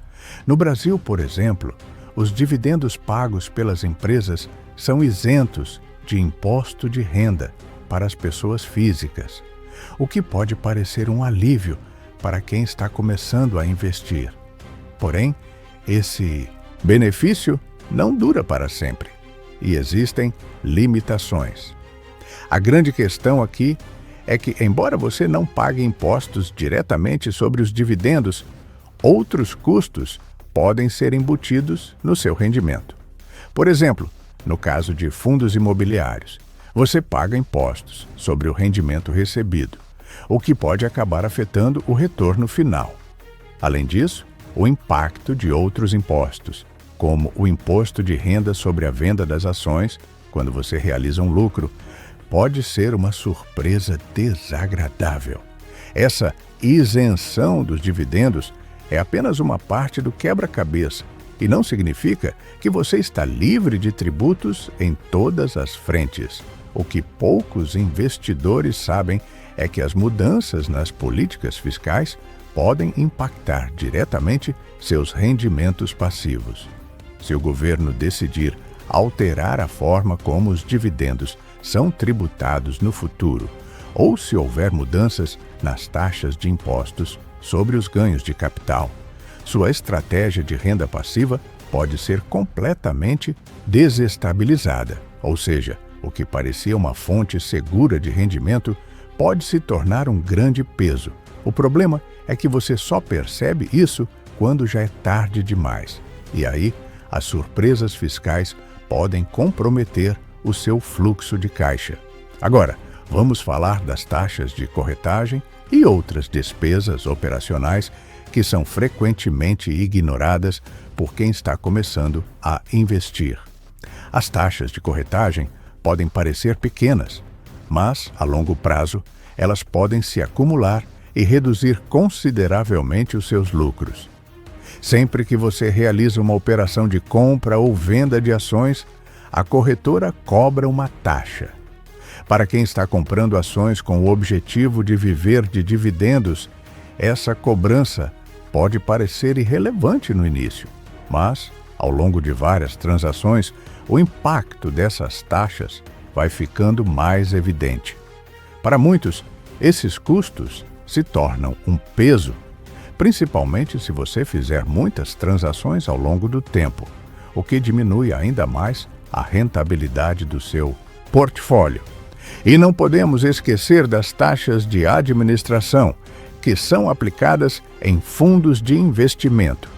No Brasil, por exemplo, os dividendos pagos pelas empresas são isentos de imposto de renda para as pessoas físicas, o que pode parecer um alívio para quem está começando a investir. Porém, esse benefício não dura para sempre e existem limitações. A grande questão aqui é que, embora você não pague impostos diretamente sobre os dividendos, outros custos podem ser embutidos no seu rendimento. Por exemplo, no caso de fundos imobiliários, você paga impostos sobre o rendimento recebido, o que pode acabar afetando o retorno final. Além disso, o impacto de outros impostos, como o imposto de renda sobre a venda das ações, quando você realiza um lucro, pode ser uma surpresa desagradável. Essa isenção dos dividendos é apenas uma parte do quebra-cabeça e não significa que você está livre de tributos em todas as frentes. O que poucos investidores sabem é que as mudanças nas políticas fiscais podem impactar diretamente seus rendimentos passivos. Se o governo decidir alterar a forma como os dividendos são tributados no futuro, ou se houver mudanças nas taxas de impostos sobre os ganhos de capital, sua estratégia de renda passiva pode ser completamente desestabilizada. Ou seja, o que parecia uma fonte segura de rendimento pode se tornar um grande peso. O problema é que você só percebe isso quando já é tarde demais. E aí, as surpresas fiscais podem comprometer o seu fluxo de caixa. Agora, vamos falar das taxas de corretagem e outras despesas operacionais que são frequentemente ignoradas por quem está começando a investir. As taxas de corretagem podem parecer pequenas, mas, a longo prazo, elas podem se acumular e reduzir consideravelmente os seus lucros. Sempre que você realiza uma operação de compra ou venda de ações, a corretora cobra uma taxa. Para quem está comprando ações com o objetivo de viver de dividendos, essa cobrança pode parecer irrelevante no início, mas, ao longo de várias transações, o impacto dessas taxas vai ficando mais evidente. Para muitos, esses custos se tornam um peso, principalmente se você fizer muitas transações ao longo do tempo, o que diminui ainda mais a rentabilidade do seu portfólio. E não podemos esquecer das taxas de administração, que são aplicadas em fundos de investimento.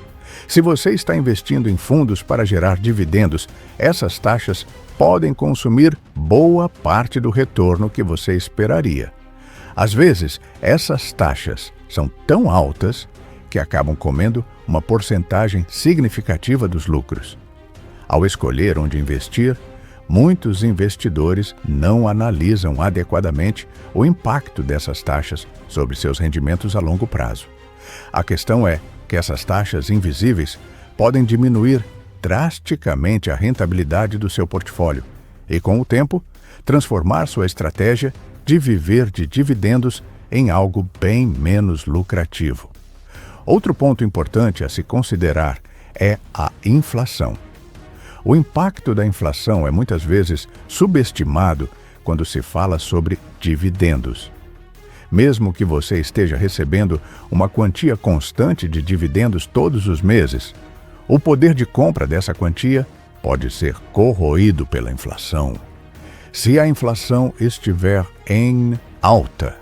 Se você está investindo em fundos para gerar dividendos, essas taxas podem consumir boa parte do retorno que você esperaria. Às vezes, essas taxas são tão altas que acabam comendo uma porcentagem significativa dos lucros. Ao escolher onde investir, muitos investidores não analisam adequadamente o impacto dessas taxas sobre seus rendimentos a longo prazo. A questão é que essas taxas invisíveis podem diminuir drasticamente a rentabilidade do seu portfólio e, com o tempo, transformar sua estratégia de viver de dividendos em algo bem menos lucrativo. Outro ponto importante a se considerar é a inflação. O impacto da inflação é muitas vezes subestimado quando se fala sobre dividendos. Mesmo que você esteja recebendo uma quantia constante de dividendos todos os meses, o poder de compra dessa quantia pode ser corroído pela inflação. Se a inflação estiver em alta,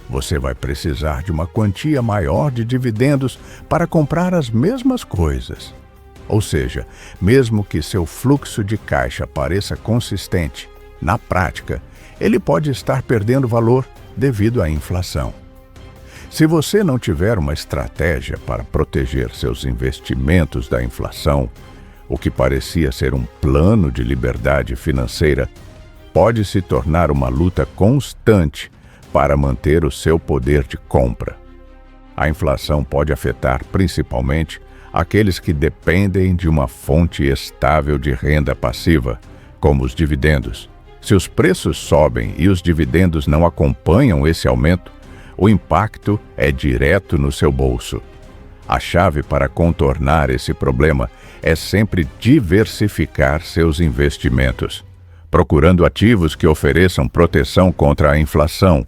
você vai precisar de uma quantia maior de dividendos para comprar as mesmas coisas. Ou seja, mesmo que seu fluxo de caixa pareça consistente, na prática, ele pode estar perdendo valor devido à inflação. Se você não tiver uma estratégia para proteger seus investimentos da inflação, o que parecia ser um plano de liberdade financeira pode se tornar uma luta constante para manter o seu poder de compra. A inflação pode afetar principalmente aqueles que dependem de uma fonte estável de renda passiva, como os dividendos. Se os preços sobem e os dividendos não acompanham esse aumento, o impacto é direto no seu bolso. A chave para contornar esse problema é sempre diversificar seus investimentos, procurando ativos que ofereçam proteção contra a inflação,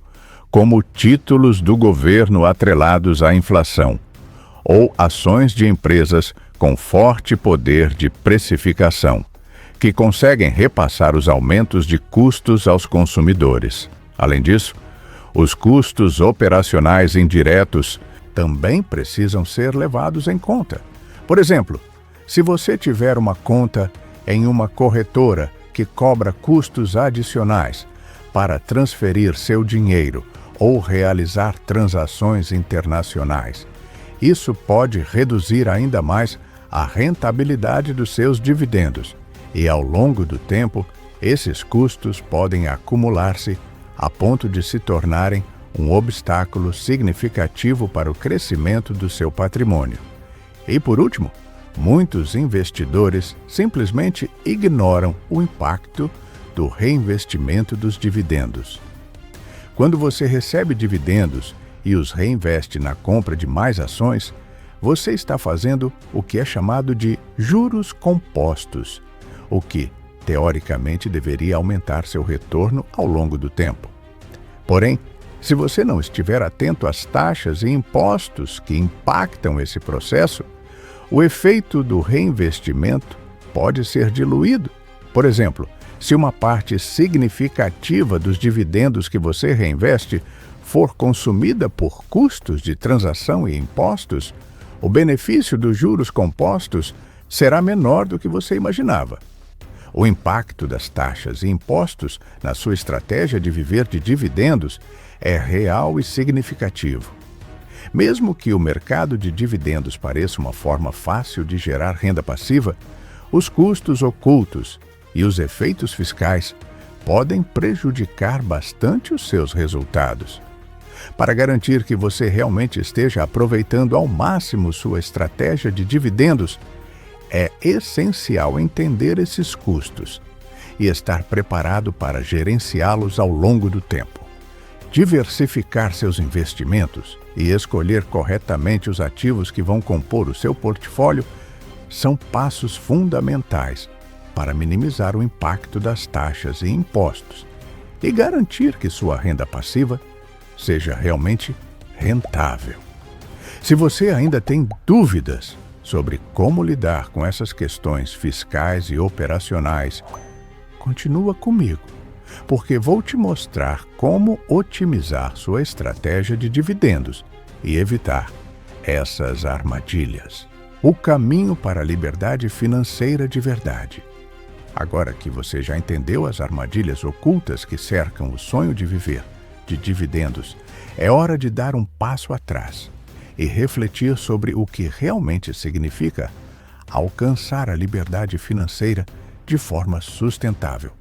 como títulos do governo atrelados à inflação, ou ações de empresas com forte poder de precificação, que conseguem repassar os aumentos de custos aos consumidores. Além disso, os custos operacionais indiretos também precisam ser levados em conta. Por exemplo, se você tiver uma conta em uma corretora que cobra custos adicionais para transferir seu dinheiro ou realizar transações internacionais, isso pode reduzir ainda mais a rentabilidade dos seus dividendos e, ao longo do tempo, esses custos podem acumular-se a ponto de se tornarem um obstáculo significativo para o crescimento do seu patrimônio. E, por último, muitos investidores simplesmente ignoram o impacto do reinvestimento dos dividendos. Quando você recebe dividendos e os reinveste na compra de mais ações, você está fazendo o que é chamado de juros compostos, o que, teoricamente, deveria aumentar seu retorno ao longo do tempo. Porém, se você não estiver atento às taxas e impostos que impactam esse processo, o efeito do reinvestimento pode ser diluído. Por exemplo, se uma parte significativa dos dividendos que você reinveste for consumida por custos de transação e impostos, o benefício dos juros compostos será menor do que você imaginava. O impacto das taxas e impostos na sua estratégia de viver de dividendos é real e significativo. Mesmo que o mercado de dividendos pareça uma forma fácil de gerar renda passiva, os custos ocultos e os efeitos fiscais podem prejudicar bastante os seus resultados. Para garantir que você realmente esteja aproveitando ao máximo sua estratégia de dividendos, é essencial entender esses custos e estar preparado para gerenciá-los ao longo do tempo. Diversificar seus investimentos e escolher corretamente os ativos que vão compor o seu portfólio são passos fundamentais para minimizar o impacto das taxas e impostos e garantir que sua renda passiva seja realmente rentável. Se você ainda tem dúvidas sobre como lidar com essas questões fiscais e operacionais, continua comigo, porque vou te mostrar como otimizar sua estratégia de dividendos e evitar essas armadilhas. O caminho para a liberdade financeira de verdade. Agora que você já entendeu as armadilhas ocultas que cercam o sonho de viver de dividendos é hora de dar um passo atrás e refletir sobre o que realmente significa alcançar a liberdade financeira de forma sustentável.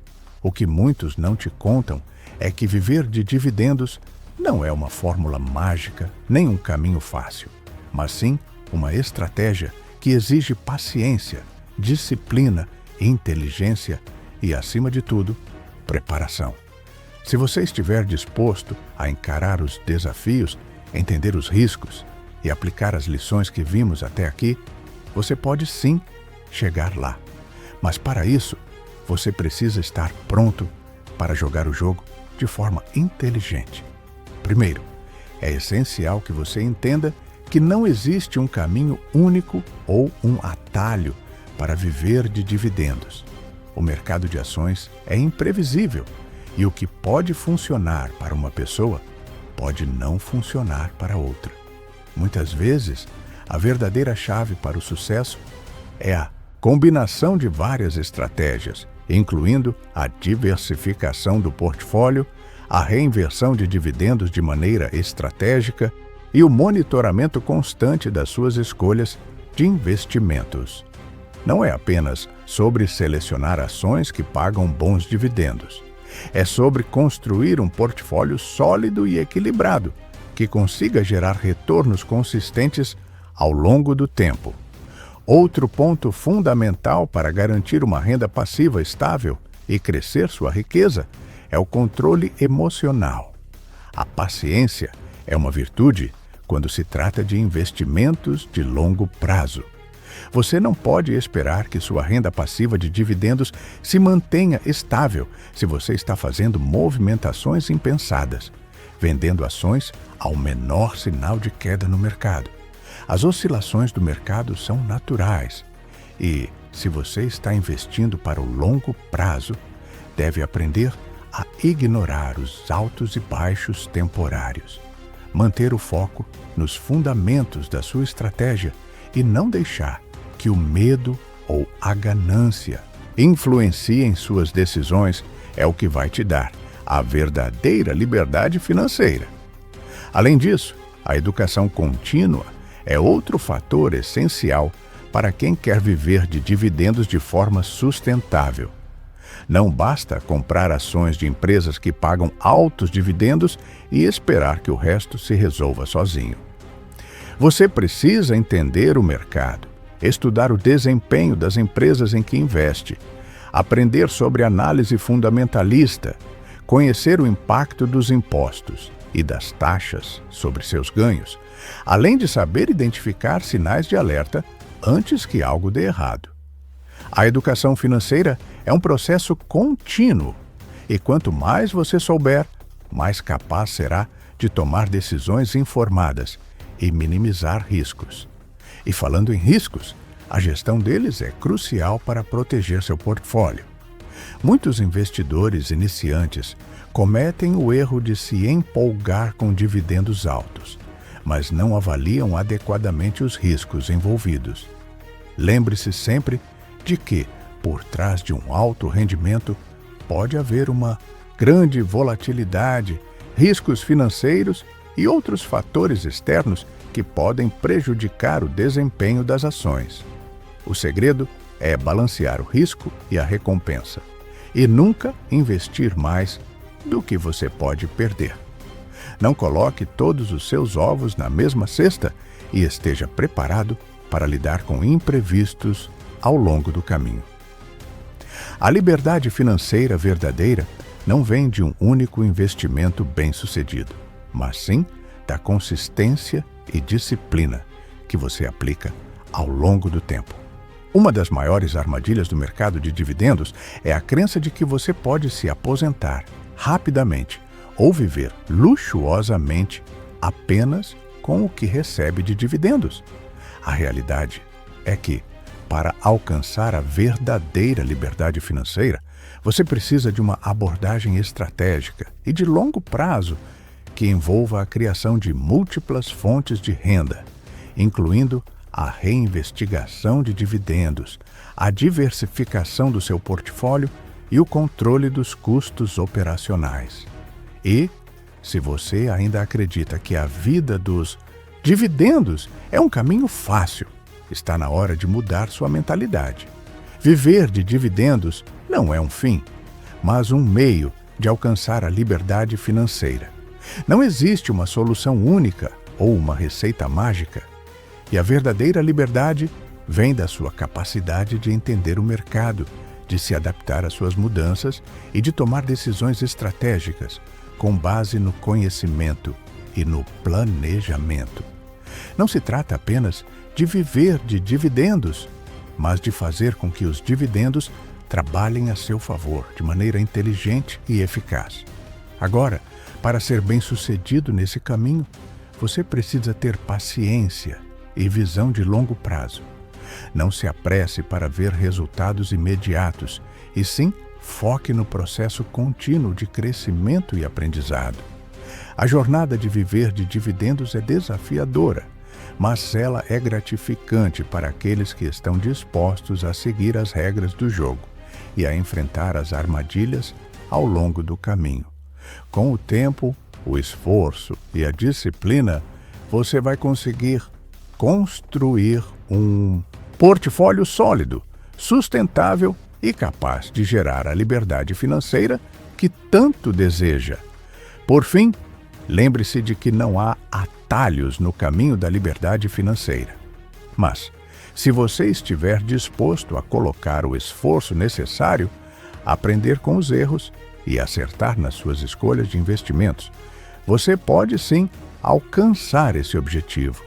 O que muitos não te contam é que viver de dividendos não é uma fórmula mágica nem um caminho fácil, mas sim uma estratégia que exige paciência, disciplina, inteligência e, acima de tudo, preparação. Se você estiver disposto a encarar os desafios, entender os riscos e aplicar as lições que vimos até aqui, você pode sim chegar lá. Mas para isso, você precisa estar pronto para jogar o jogo de forma inteligente. Primeiro, é essencial que você entenda que não existe um caminho único ou um atalho para viver de dividendos. O mercado de ações é imprevisível e o que pode funcionar para uma pessoa pode não funcionar para outra. Muitas vezes, a verdadeira chave para o sucesso é a combinação de várias estratégias, incluindo a diversificação do portfólio, a reinversão de dividendos de maneira estratégica e o monitoramento constante das suas escolhas de investimentos. Não é apenas sobre selecionar ações que pagam bons dividendos. É sobre construir um portfólio sólido e equilibrado, que consiga gerar retornos consistentes ao longo do tempo. Outro ponto fundamental para garantir uma renda passiva estável e crescer sua riqueza é o controle emocional. A paciência é uma virtude quando se trata de investimentos de longo prazo. Você não pode esperar que sua renda passiva de dividendos se mantenha estável se você está fazendo movimentações impensadas, vendendo ações ao menor sinal de queda no mercado. As oscilações do mercado são naturais e, se você está investindo para o longo prazo, deve aprender a ignorar os altos e baixos temporários, manter o foco nos fundamentos da sua estratégia e não deixar que o medo ou a ganância influenciem suas decisões é o que vai te dar a verdadeira liberdade financeira. Além disso, a educação contínua é outro fator essencial para quem quer viver de dividendos de forma sustentável. Não basta comprar ações de empresas que pagam altos dividendos e esperar que o resto se resolva sozinho. Você precisa entender o mercado, estudar o desempenho das empresas em que investe, aprender sobre análise fundamentalista, conhecer o impacto dos impostos e das taxas sobre seus ganhos, além de saber identificar sinais de alerta antes que algo dê errado. A educação financeira é um processo contínuo e quanto mais você souber, mais capaz será de tomar decisões informadas e minimizar riscos. E falando em riscos, a gestão deles é crucial para proteger seu portfólio. Muitos investidores iniciantes cometem o erro de se empolgar com dividendos altos, mas não avaliam adequadamente os riscos envolvidos. Lembre-se sempre de que, por trás de um alto rendimento, pode haver uma grande volatilidade, riscos financeiros e outros fatores externos que podem prejudicar o desempenho das ações. O segredo é balancear o risco e a recompensa, e nunca investir mais do que você pode perder. Não coloque todos os seus ovos na mesma cesta e esteja preparado para lidar com imprevistos ao longo do caminho. A liberdade financeira verdadeira não vem de um único investimento bem-sucedido, mas sim da consistência e disciplina que você aplica ao longo do tempo. Uma das maiores armadilhas do mercado de dividendos é a crença de que você pode se aposentar rapidamente ou viver luxuosamente apenas com o que recebe de dividendos. A realidade é que, para alcançar a verdadeira liberdade financeira, você precisa de uma abordagem estratégica e de longo prazo que envolva a criação de múltiplas fontes de renda, incluindo a reinvestigação de dividendos, a diversificação do seu portfólio e o controle dos custos operacionais. E, Se você ainda acredita que a vida dos dividendos é um caminho fácil, está na hora de mudar sua mentalidade. Viver de dividendos não é um fim, mas um meio de alcançar a liberdade financeira. Não existe uma solução única ou uma receita mágica. E a verdadeira liberdade vem da sua capacidade de entender o mercado, de se adaptar às suas mudanças e de tomar decisões estratégicas com base no conhecimento e no planejamento. Não se trata apenas de viver de dividendos, mas de fazer com que os dividendos trabalhem a seu favor de maneira inteligente e eficaz. Agora, para ser bem-sucedido nesse caminho, você precisa ter paciência e visão de longo prazo. Não se apresse para ver resultados imediatos, e sim foque no processo contínuo de crescimento e aprendizado. A jornada de viver de dividendos é desafiadora, mas ela é gratificante para aqueles que estão dispostos a seguir as regras do jogo e a enfrentar as armadilhas ao longo do caminho. Com o tempo, o esforço e a disciplina, você vai conseguir construir um portfólio sólido, sustentável e capaz de gerar a liberdade financeira que tanto deseja. Por fim, lembre-se de que não há atalhos no caminho da liberdade financeira. Mas, se você estiver disposto a colocar o esforço necessário, aprender com os erros e acertar nas suas escolhas de investimentos, você pode sim alcançar esse objetivo.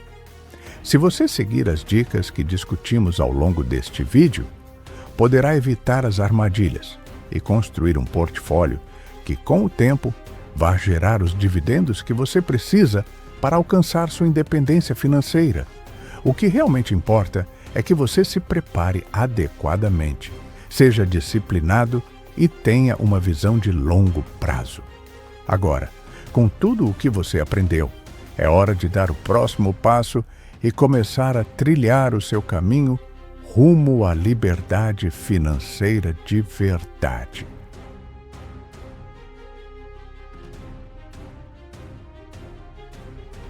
Se você seguir as dicas que discutimos ao longo deste vídeo, poderá evitar as armadilhas e construir um portfólio que, com o tempo, vai gerar os dividendos que você precisa para alcançar sua independência financeira. O que realmente importa é que você se prepare adequadamente, seja disciplinado e tenha uma visão de longo prazo. Agora, com tudo o que você aprendeu, é hora de dar o próximo passo e começar a trilhar o seu caminho rumo à liberdade financeira de verdade.